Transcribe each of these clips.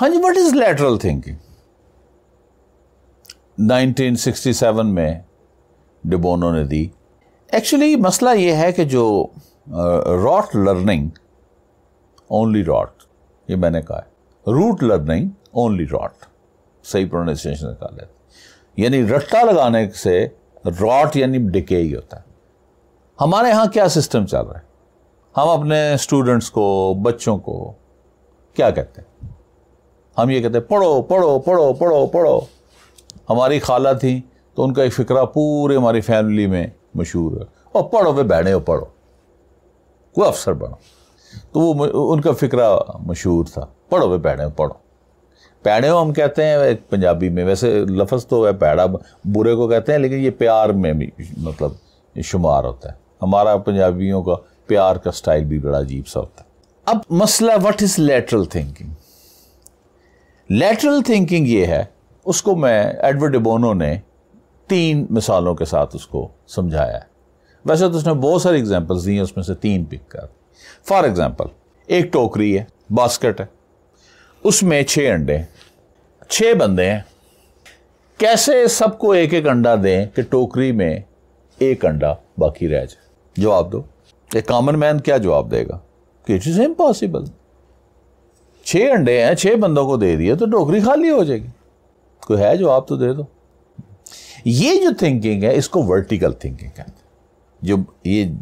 हाँ जी, what is lateral thinking? 1967 में डिबोनो ने दी। एक्चुअली मसला ये है कि जो रॉट लर्निंग ओनली रॉट, ये मैंने कहा है, रूट लर्निंग ओनली रॉट, सही प्रोनाउंसिएशन निकाल लेते, यानी रट्टा लगाने से रॉट यानी डिके ही होता है। हमारे यहाँ क्या सिस्टम चल रहा है, हम अपने स्टूडेंट्स को, बच्चों को क्या कहते हैं? हम ये कहते हैं पढ़ो पढ़ो पढ़ो पढ़ो पढ़ो। हमारी खाला थी तो उनका एक फिक्रा पूरे हमारी फैमिली में मशहूर है, और पढ़ो वे बैठे हो, पढ़ो कोई अफसर बनो। तो वो उनका फिक्रा मशहूर था, पढ़ो वे पैड़े हो, पढ़ो। पैड़े हो हम कहते हैं एक पंजाबी में, वैसे लफ्ज़ तो है पैड़ा बुरे को कहते हैं, लेकिन ये प्यार में भी मतलब शुमार होता है। हमारा पंजाबियों का प्यार का स्टाइल भी बड़ा अजीब सा होता है। अब मसला what is lateral thinking? Lateral thinking ये है, उसको मैं एडवर्ड डिबोनो ने 3 मिसालों के साथ उसको समझाया है। वैसे तो उसने बहुत सारी एग्जांपल्स दी हैं, उसमें से 3 पिक कर। फॉर एग्जांपल, एक टोकरी है, बास्केट है, उसमें 6 अंडे, 6 बंदे हैं। कैसे सबको एक एक अंडा दें कि टोकरी में एक अंडा बाकी रह जाए? जवाब दो। एक कॉमन मैन क्या जवाब देगा कि इट इज इम्पॉसिबल। 6 अंडे हैं, 6 बंदों को दे दिए तो टोकरी खाली हो जाएगी। कोई है जवाब तो दे दो। ये जो थिंकिंग है इसको वर्टिकल थिंकिंग कहते हैं, जो ये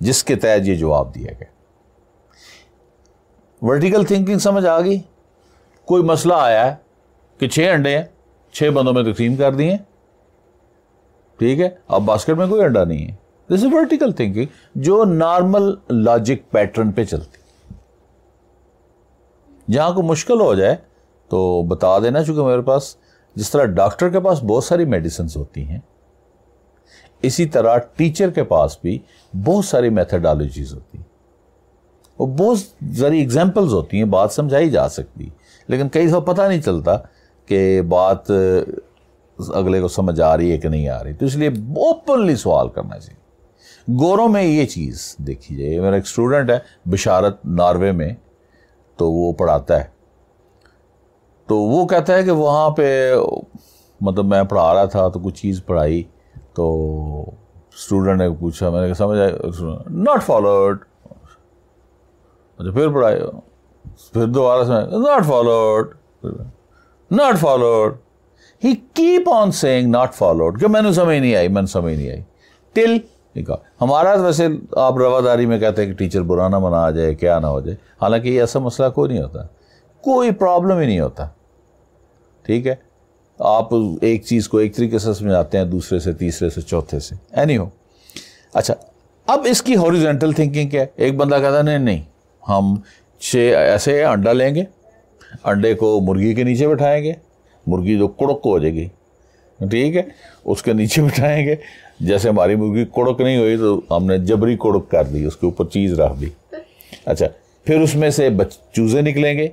जिसके तहत ये जवाब दिया गया। वर्टिकल थिंकिंग समझ आ गई? कोई मसला आया है कि 6 अंडे हैं, 6 बंदों में तकसीम कर दिए, ठीक है, अब बास्केट में कोई अंडा नहीं है। दिस इज वर्टिकल थिंकिंग, जो नॉर्मल लॉजिक पैटर्न पे चलती। जहां को मुश्किल हो जाए तो बता देना, चूंकि मेरे पास जिस तरह डॉक्टर के पास बहुत सारी मेडिसिन होती हैं, इसी तरह टीचर के पास भी बहुत सारी मेथडोलॉजीज होती हैं, और बहुत सारी एग्जाम्पल्स होती हैं, बात समझाई जा सकती, लेकिन कई दफ़ा पता नहीं चलता कि बात अगले को समझ आ रही है कि नहीं आ रही। तो इसलिए ओपनली सवाल करना चाहिए। गोरों में ये चीज़ देखी जाए। मेरा एक स्टूडेंट है बिशारत, नॉर्वे में, तो वो पढ़ाता है, तो वो कहता है कि वहाँ पे मतलब मैं पढ़ा रहा था तो कुछ चीज़ पढ़ाई, तो स्टूडेंट ने पूछा, मैंने समझ आया, नॉट फॉलोड। अच्छा, फिर पढ़ाई, फिर दोबारा से not followed, not followed. He keep on saying not followed, कि मैंने समझ नहीं आई, मैंने समझ नहीं आई, टिल हमारा वैसे आप रवादारी में कहते हैं कि टीचर बुरा ना मना आ जाए, क्या ना हो जाए, हालांकि ये ऐसा मसला कोई नहीं होता, कोई प्रॉब्लम ही नहीं होता, ठीक है। आप एक चीज़ को एक तरीके से समझाते हैं, दूसरे से, तीसरे से, चौथे से, एनी हो। अच्छा, अब इसकी हॉरिजॉन्टल थिंकिंग क्या है? एक बंदा कहता है नहीं नहीं, हम 6 ऐसे अंडा लेंगे, अंडे को मुर्गी के नीचे बिठाएंगे, मुर्गी जो कुड़क हो जाएगी, ठीक है, उसके नीचे बिठाएंगे। जैसे हमारी मुर्गी कुड़क नहीं हुई तो हमने जबरी कुड़क कर दी, उसके ऊपर चीज़ रख दी। अच्छा, फिर उसमें से चूज़े निकलेंगे,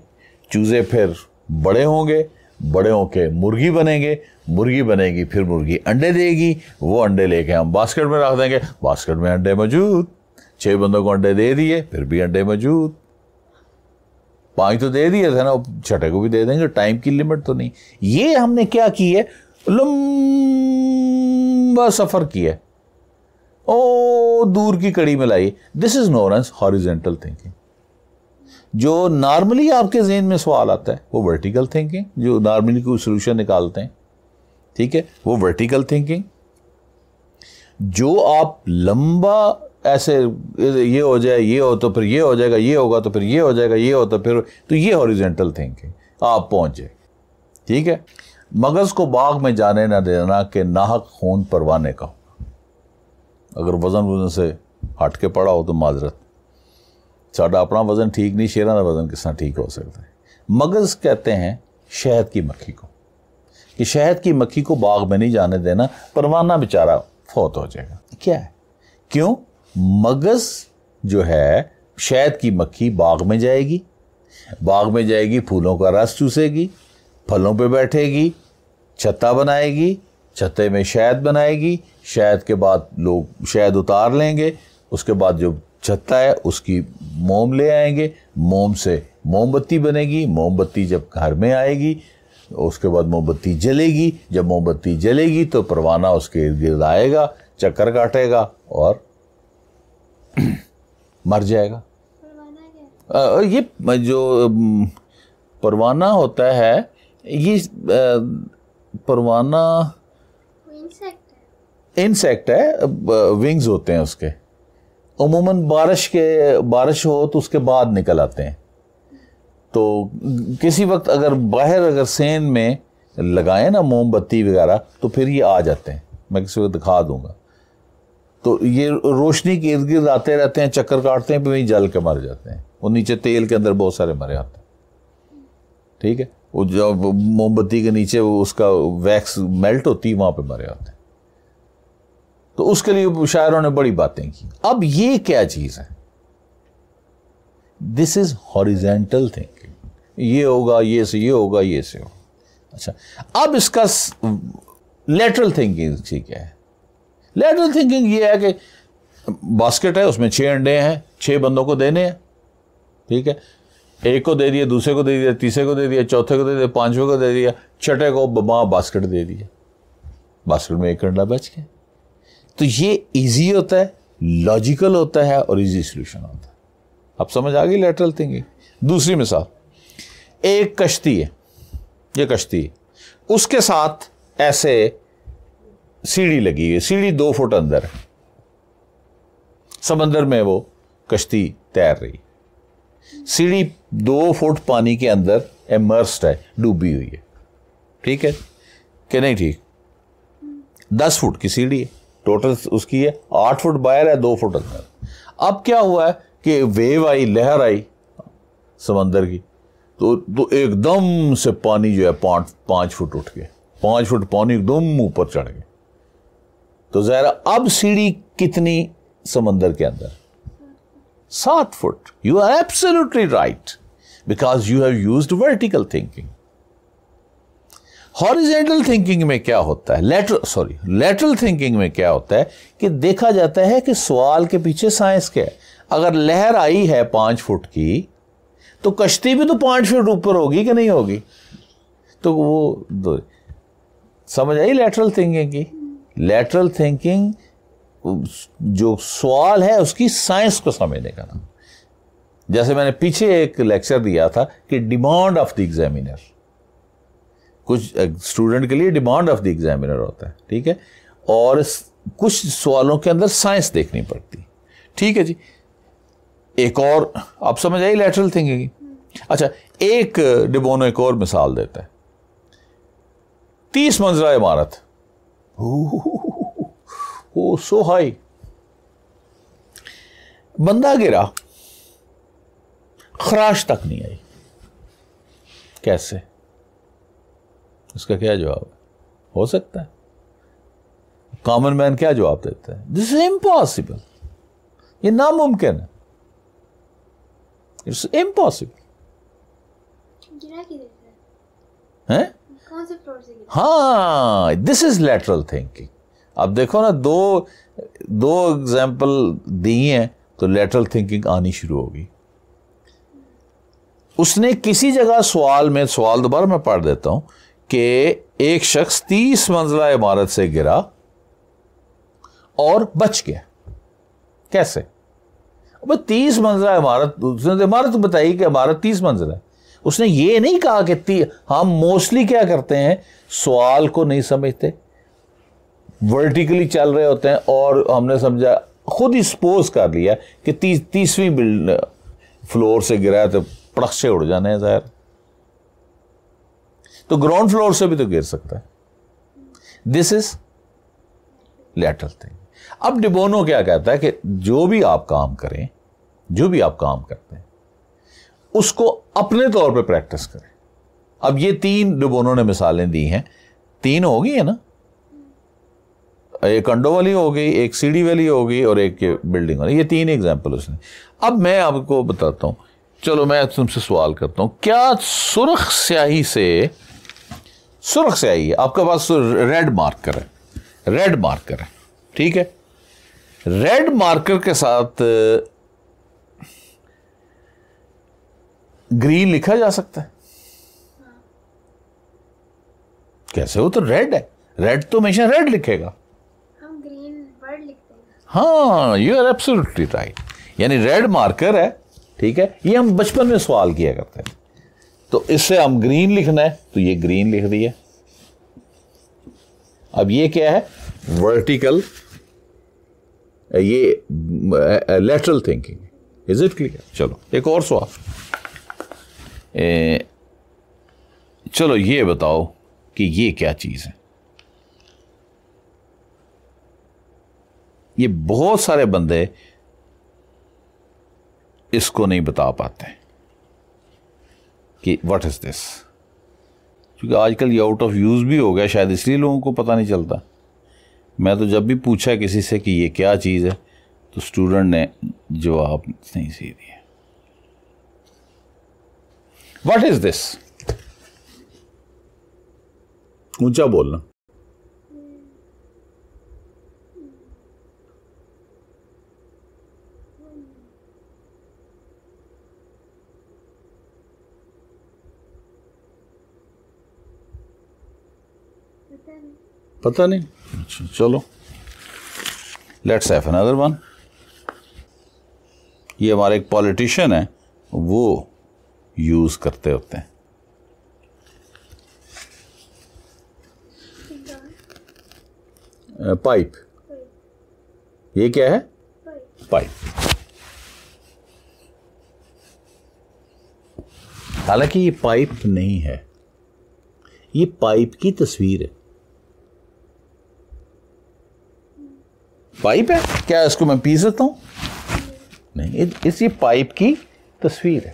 चूज़े फिर बड़े होंगे, बड़े होके मुर्गी बनेंगे, मुर्गी बनेगी, फिर मुर्गी अंडे देगी, वो अंडे लेके हम बास्केट में रख देंगे, बास्केट में अंडे मौजूद। 6 बंदों को अंडे दे दिए, फिर भी अंडे मौजूद। 5 तो दे दिए थे ना, 6ठे को भी दे देंगे, टाइम की लिमिट तो नहीं। ये हमने क्या की है, लंबा सफर किया, ओ दूर की कड़ी में लाई। This is known as horizontal thinking. जो नॉर्मली आपके ज़हन में सवाल आता है वो वर्टिकल थिंकिंग, जो नॉर्मली कोई सोल्यूशन निकालते हैं, ठीक है, वो वर्टिकल थिंकिंग। जो आप लंबा ऐसे ये हो जाए, ये हो तो फिर ये हो जाएगा, ये होगा तो फिर ये हो जाएगा, ये हो तो फिर, तो ये हॉरिजॉन्टल थिंकिंग आप पहुंचे, ठीक है। मगज़ को बाग में जाने ना देना कि नाहक खून परवाने का। अगर वजन से हट के पड़ा हो तो माजरत, साडा अपना वजन ठीक नहीं, शेरां दा वजन किस तरह ठीक हो सकता है। मगज़ कहते हैं शहद की मक्खी को, कि शहद की मक्खी को बाग में नहीं जाने देना, परवाना बेचारा फौत हो जाएगा। क्या है, क्यों? मगज़ जो है, शहद की मक्खी बाग में जाएगी, बाग में जाएगी, फूलों का रस चूसेगी, फलों पे बैठेगी, छत्ता बनाएगी, छत्ते में शहद बनाएगी, शहद के बाद लोग शहद उतार लेंगे, उसके बाद जो छत्ता है उसकी मोम ले आएंगे, मोम से मोमबत्ती बनेगी, मोमबत्ती जब घर में आएगी उसके बाद मोमबत्ती जलेगी, जब मोमबत्ती जलेगी तो परवाना उसके इर्द गिर्द आएगा, चक्कर काटेगा और मर जाएगा। ये जो परवाना होता है, ये परवाना इंसेक्ट है, विंग्स होते हैं उसके, उमूमन बारिश हो तो उसके बाद निकल आते हैं। तो किसी वक्त अगर बाहर अगर सेन में लगाएं ना मोमबत्ती वगैरह तो फिर ये आ जाते हैं, मैं किसी को दिखा दूंगा। तो ये रोशनी के इर्द गिर्द आते रहते हैं, चक्कर काटते हैं, फिर वहीं जल के मर जाते हैं। वो नीचे तेल के अंदर बहुत सारे मरे आते हैं, ठीक है। वो जब मोमबत्ती के नीचे वो उसका वैक्स मेल्ट होती है वहां पे मरे आते हैं। तो उसके लिए शायरों ने बड़ी बातें की। अब ये क्या चीज है? This is horizontal thinking. ये होगा, ये से ये होगा, ये से होगा। अच्छा, अब इसका लेटरल थिंकिंग ठीक है। लेटरल थिंकिंग ये है कि बास्केट है, उसमें 6 अंडे हैं, 6 बंदों को देने हैं, ठीक है। एक को दे दिया, दूसरे को दे दिया, तीसरे को दे दिया, चौथे को दे दिया, 5वें को दे दिया, छठे को वहां बास्केट दे दिया, बास्केट में 1 अंडा बच गया। तो ये इजी होता है, लॉजिकल होता है और इजी सॉल्यूशन होता है। अब समझ आ गई लेटरल थिंकिंग। दूसरी मिसाल, एक कश्ती है, ये कश्ती है, उसके साथ ऐसे सीढ़ी लगी है, सीढ़ी 2 फुट अंदर है, समंदर में वो कश्ती तैर रही, सीढ़ी 2 फुट पानी के अंदर इमर्स्ड है, डूबी हुई है, ठीक है कि नहीं? ठीक। 10 फुट की सीढ़ी है, टोटल उसकी है 8 फुट बाहर है, 2 फुट अंदर। अब क्या हुआ है कि वेव आई, लहर आई समंदर की, तो एकदम से पानी जो है 5 फुट उठ गया, 5 फुट पानी एकदम ऊपर चढ़ गया। तो ज़ाहिर अब सीढ़ी कितनी समंदर के अंदर? 7 फुट। You are absolutely right, because you have used vertical thinking. Horizontal thinking में क्या होता है, लेटरल थिंकिंग में क्या होता है कि देखा जाता है कि सवाल के पीछे साइंस क्या है। अगर लहर आई है 5 फुट की, तो कश्ती भी तो 5 फुट ऊपर होगी कि नहीं होगी? तो वो समझ आई लेटरल थिंकिंग की। लेटरल थिंकिंग जो सवाल है उसकी साइंस को समझने का नाम। जैसे मैंने पीछे एक लेक्चर दिया था कि डिमांड ऑफ द एग्जामिनर, कुछ स्टूडेंट के लिए डिमांड ऑफ द एग्जामिनर होता है, ठीक है, और कुछ सवालों के अंदर साइंस देखनी पड़ती, ठीक है जी। एक और आप समझ आई लेटरल थिंकिंग की। अच्छा, एक डिबोनो एक और मिसाल देता है। 30 मंजिला इमारत, ओ सो हाई, बंदा गिरा, खराश तक नहीं आई, कैसे? इसका क्या जवाब है? हो सकता है कॉमन मैन क्या जवाब देता है? दिस इज इम्पॉसिबल, ये नामुमकिन है, इट्स इम्पॉसिबल। हैं? कौन से फ्लोर से गिरा? हाँ, दिस इज लेटरल थिंकिंग। अब देखो ना, दो एग्जाम्पल दी हैं तो लेटरल थिंकिंग आनी शुरू होगी। उसने किसी जगह सवाल दोबारा मैं पढ़ देता हूं कि एक शख्स 30 मंजिला इमारत से गिरा और बच गया, कैसे? अब 30 मंजिला इमारत, उसने इमारत बताई कि इमारत 30 मंजिला है। उसने ये नहीं कहा कि हम मोस्टली क्या करते हैं, सवाल को नहीं समझते, वर्टिकली चल रहे होते हैं और हमने समझा, खुद ही सपोज कर लिया कि 30वीं फ्लोर से गिरा है तो पड़क से उड़ जाने हैं ज़ाहिर, तो ग्राउंड फ्लोर से भी तो गिर सकता है। This is lateral thinking. अब डिबोनो क्या कहता है कि जो भी आप काम करें, जो भी आप काम करते हैं, उसको अपने तौर पे प्रैक्टिस करें। अब ये 3 डिबोनो ने मिसालें दी हैं, 3 हो गई है ना, एक अंडों वाली हो गई, एक सीढ़ी वाली हो गई और एक बिल्डिंग वाली, ये 3 एग्जाम्पल उसने। अब मैं आपको बताता हूं, चलो मैं तुमसे सवाल करता हूं, क्या सुर्ख स्याही है, आपके पास रेड मार्कर है, ठीक है, रेड मार्कर के साथ ग्रीन लिखा जा सकता है? कैसे? वो तो रेड है, रेड तो हमेशा रेड लिखेगा। हम ग्रीन वर्ड लिखते हैं। हाँ, यू आर एब्सोल्युटली राइट। यानी रेड मार्कर है, ठीक है, ये हम बचपन में सवाल किया करते हैं। तो इससे हम ग्रीन लिखना है तो ये ग्रीन लिख दिया। अब ये क्या है? वर्टिकल, ये lateral thinking. Is it clear? चलो एक और सवाल। चलो ये बताओ कि ये क्या चीज है? ये बहुत सारे बंदे इसको नहीं बता पाते कि व्हाट इज दिस, क्योंकि आजकल ये आउट ऑफ यूज भी हो गया, शायद इसलिए लोगों को पता नहीं चलता। मैं तो जब भी पूछा किसी से कि ये क्या चीज है तो स्टूडेंट ने जवाब नहीं सही दिया। What is this? ऊंचा बोलना। पता नहीं? अच्छा चलो, लेट्स हैव अनदर वन। ये हमारे एक पॉलिटिशियन है, वो यूज करते होते हैं। पाइप। ये क्या है? पाइप। हालांकि ये पाइप नहीं है, ये पाइप की तस्वीर है। पाइप है क्या? इसको मैं पी सकता हूं? नहीं, इस ये पाइप की तस्वीर है।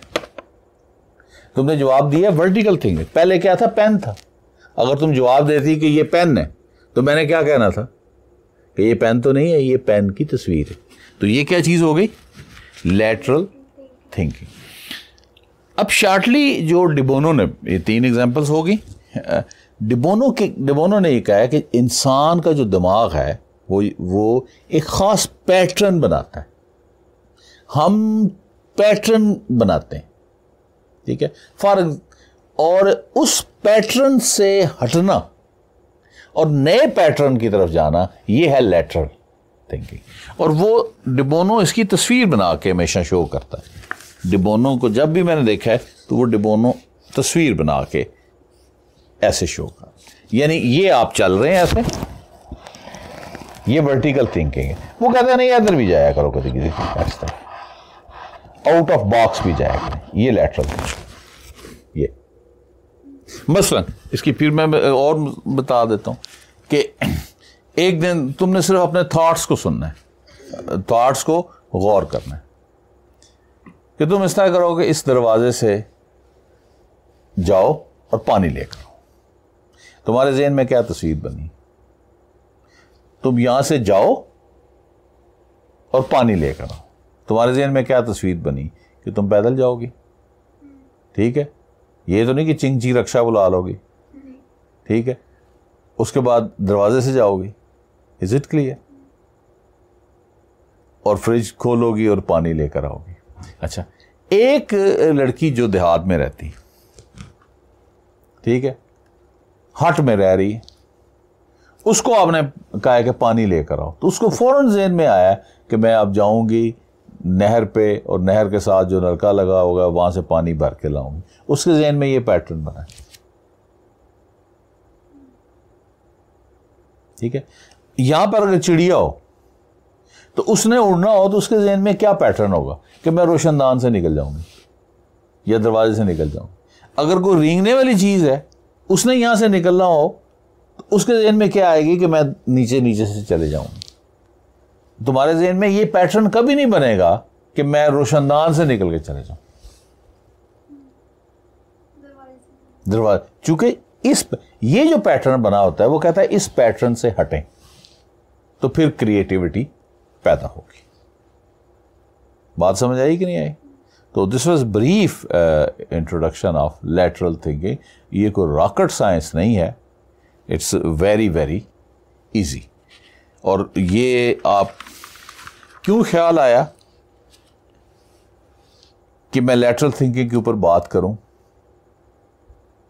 तुमने जवाब दिया वर्टिकल थिंग। पहले क्या था? पेन था। अगर तुम जवाब देती कि ये पेन है तो मैंने क्या कहना था कि ये पेन तो नहीं है, ये पेन की तस्वीर है। तो ये क्या चीज हो गई? Lateral thinking. अब शार्टली जो डिबोनो ने, ये 3 एग्जांपल्स हो गई। डिबोनो ने ये कहा है कि इंसान का जो दिमाग है वो एक खास पैटर्न बनाता है। हम पैटर्न बनाते हैं, ठीक है, और उस पैटर्न से हटना और नए पैटर्न की तरफ जाना, ये है लेटरल थिंकिंग। और वो डिबोनो इसकी तस्वीर बना के हमेशा शो करता है। डिबोनो को जब भी मैंने देखा है तो वो डिबोनो तस्वीर बना के ऐसे शो कर, यानी ये आप चल रहे हैं ऐसे, ये वर्टिकल थिंकिंग है। वो कहता है नहीं इधर भी जाया करो, कभी किसी आउट ऑफ बॉक्स भी जाया करो, ये लेटरल थिंकिंग। ये मसलन इसकी फिर मैं और बता देता हूं कि एक दिन तुमने सिर्फ अपने थॉट्स को सुनना है, थॉट्स को गौर करना है कि तुम इस तरह करोगे, इस दरवाजे से जाओ और पानी लेकर आओ। तुम्हारे ज़हन में क्या तस्वीर बनी? तुम यहां से जाओ और पानी लेकर आओ। तुम्हारे ज़हन में क्या तस्वीर बनी कि तुम पैदल जाओगी? ठीक है, ये तो नहीं कि चिंची रक्षा बुला लोगी, ठीक है, उसके बाद दरवाजे से जाओगी। Is it clear? और फ्रिज खोलोगी और पानी लेकर आओगी। अच्छा, एक लड़की जो देहात में रहती, ठीक है, हट में रह रही है, उसको आपने कहा कि पानी लेकर आओ, तो उसको फौरन ज़हन में आया कि मैं अब जाऊंगी नहर पे और नहर के साथ जो नलका लगा होगा वहां से पानी भर के लाऊंगी। उसके ज़हन में ये पैटर्न बना है, ठीक है। यहां पर अगर चिड़िया हो तो उसने उड़ना हो तो उसके ज़हन में क्या पैटर्न होगा कि मैं रोशनदान से निकल जाऊंगी या दरवाजे से निकल जाऊंगी। अगर कोई रेंगने वाली चीज है, उसने यहां से निकलना हो तो उसके ज़हन में क्या आएगी कि मैं नीचे नीचे से चले जाऊंगी। तुम्हारे ज़हन में ये पैटर्न कभी नहीं बनेगा कि मैं रोशनदान से निकल के चले जाऊं, दरवाजा। चूंकि ये जो पैटर्न बना होता है वो कहता है इस पैटर्न से हटें, तो फिर क्रिएटिविटी पैदा होगी। बात समझ आई कि नहीं आई? तो this was brief introduction of lateral thinking. ये कोई रॉकेट साइंस नहीं है, इट्स वेरी वेरी इजी। और ये आप क्यों ख्याल आया कि मैं लैटरल थिंकिंग के ऊपर बात करूं,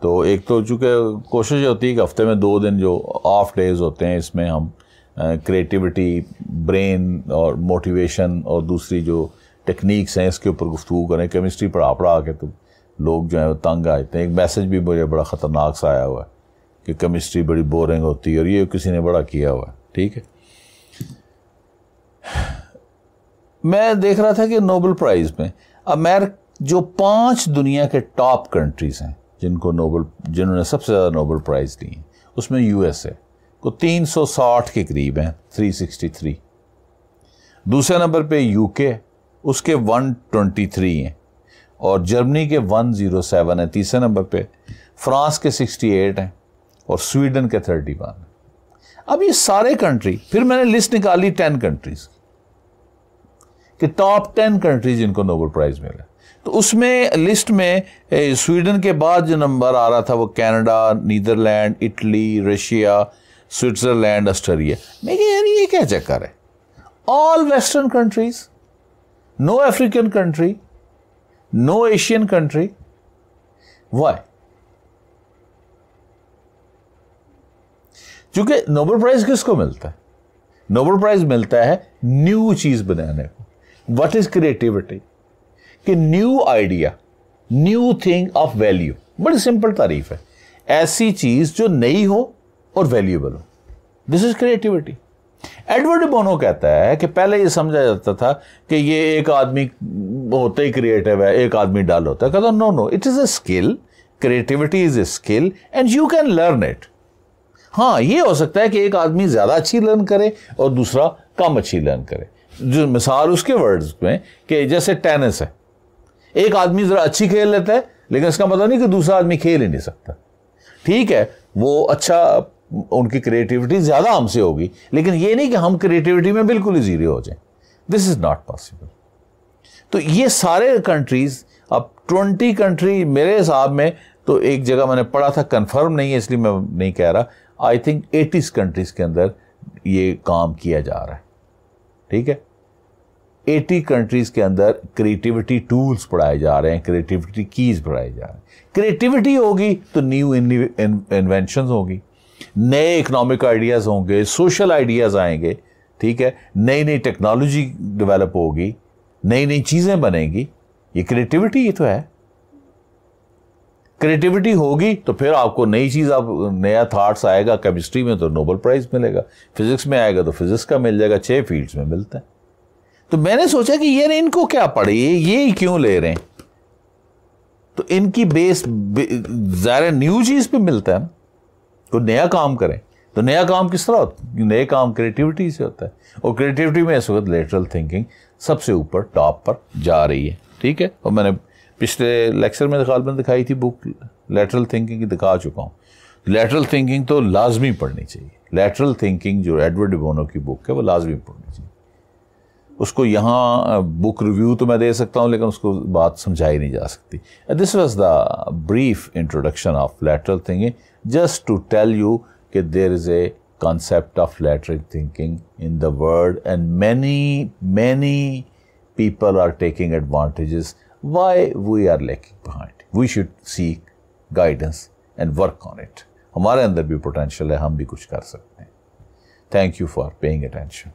तो एक तो चूँकि कोशिश होती है कि हफ्ते में 2 दिन जो ऑफ डेज होते हैं इसमें हम क्रिएटिविटी, ब्रेन और मोटिवेशन और दूसरी जो टेक्निक्स हैं इसके ऊपर गुफ्तगू करें। केमिस्ट्री पढ़ा के तो लोग जो हैं वो तंग आ जाते हैं। एक मैसेज भी मुझे बड़ा ख़तरनाक सा आया हुआ है कि केमिस्ट्री बड़ी बोरिंग होती है, और ये किसी ने बड़ा किया हुआ है। ठीक है, मैं देख रहा था कि नोबेल प्राइज़ में जो 5 दुनिया के टॉप कंट्रीज़ हैं जिन्होंने सबसे ज़्यादा नोबेल प्राइज़ ली हैं, उसमें USA को 360 के करीब हैं, 363। दूसरे नंबर पे UK, उसके 123 हैं, और जर्मनी के 107 हैं। तीसरे नंबर पे फ्रांस के 68 हैं, और स्वीडन के 31 हैं। अब ये सारे कंट्री, फिर मैंने लिस्ट निकाली 10 कंट्रीज कि टॉप 10 कंट्रीज जिनको नोबेल प्राइज मिला। तो उसमें लिस्ट में स्वीडन के बाद जो नंबर आ रहा था वो Canada, Netherlands, Italy, Russia, Switzerland, Australia. मैं कहा यार ये क्या चक्कर है, all western countries, no African country, no Asian country, why? क्योंकि नोबेल प्राइज किसको मिलता है? नोबेल प्राइज मिलता है न्यू चीज बनाने को। What is creativity? कि new idea, new thing of value. बड़ी सिंपल तारीफ है, ऐसी चीज जो नई हो और वैल्यूएबल हो। This is creativity. एडवर्ड बोनो कहता है कि पहले ये समझा जाता था कि ये एक आदमी होता ही क्रिएटिव है, एक आदमी डल होता है। कहता no, it is a skill. Creativity is a skill and you can learn it. हाँ, ये हो सकता है कि एक आदमी ज्यादा अच्छी लर्न करे और दूसरा कम अच्छी लर्न करे। जो मिसाल उसके वर्ड्स में कि जैसे टेनिस है, एक आदमी जरा अच्छी खेल लेता है लेकिन इसका मतलब नहीं कि दूसरा आदमी खेल ही नहीं सकता। ठीक है, वो अच्छा, उनकी क्रिएटिविटी ज्यादा हमसे होगी, लेकिन ये नहीं कि हम क्रिएटिविटी में बिल्कुल ही जीरो हो जाएं। This is not possible. तो ये सारे कंट्रीज, अब 20 कंट्री मेरे हिसाब में, तो एक जगह मैंने पढ़ा था, कंफर्म नहीं है इसलिए मैं नहीं कह रहा, आई थिंक 80 कंट्रीज के अंदर ये काम किया जा रहा है। ठीक है, 80 कंट्रीज के अंदर क्रिएटिविटी टूल्स पढ़ाए जा रहे हैं, क्रिएटिविटी कीज पढ़ाए जा रहे हैं। क्रिएटिविटी होगी तो न्यू इन्वेंशंस होगी, नए इकोनॉमिक आइडियाज होंगे, सोशल आइडियाज आएंगे। ठीक है, नई नई टेक्नोलॉजी डेवलप होगी, नई नई चीजें बनेगी। ये क्रिएटिविटी ही तो है। क्रिएटिविटी होगी तो फिर आपको नई चीज, आप नया थॉट्स आएगा। केमिस्ट्री में तो नोबेल प्राइज मिलेगा, फिजिक्स में आएगा तो फिजिक्स का मिल जाएगा। 6 फील्ड्स में मिलता है। तो मैंने सोचा कि यार इनको क्या पड़े, ये क्यों ले रहे हैं? तो इनकी बेस ज़ाहिर न्यू चीज पे मिलता है ना। तो नया काम करें, तो नया काम किस तरह होता है? नए काम क्रिएटिविटी से होता है, और क्रिएटिविटी में इस वक्त लेटरल थिंकिंग सबसे ऊपर टॉप पर जा रही है। ठीक है, और मैंने पिछले लेक्चर में ख्याल दिखाई थी बुक लेटरल थिंकिंग की, दिखा चुका हूँ। लेटरल थिंकिंग तो लाजमी पढ़नी चाहिए। लेटरल थिंकिंग जो एडवर्ड बोनो की बुक है वो लाजमी पढ़नी चाहिए। उसको यहाँ बुक रिव्यू तो मैं दे सकता हूँ, लेकिन उसको बात समझाई नहीं जा सकती। This was the brief introduction of lateral thinking, just to tell you कि there is a concept of lateral thinking in the world, and many people are taking advantages. Why we are lacking behind? We should seek guidance and work on it. हमारे अंदर भी potential है, हम भी कुछ कर सकते हैं. Thank you for paying attention.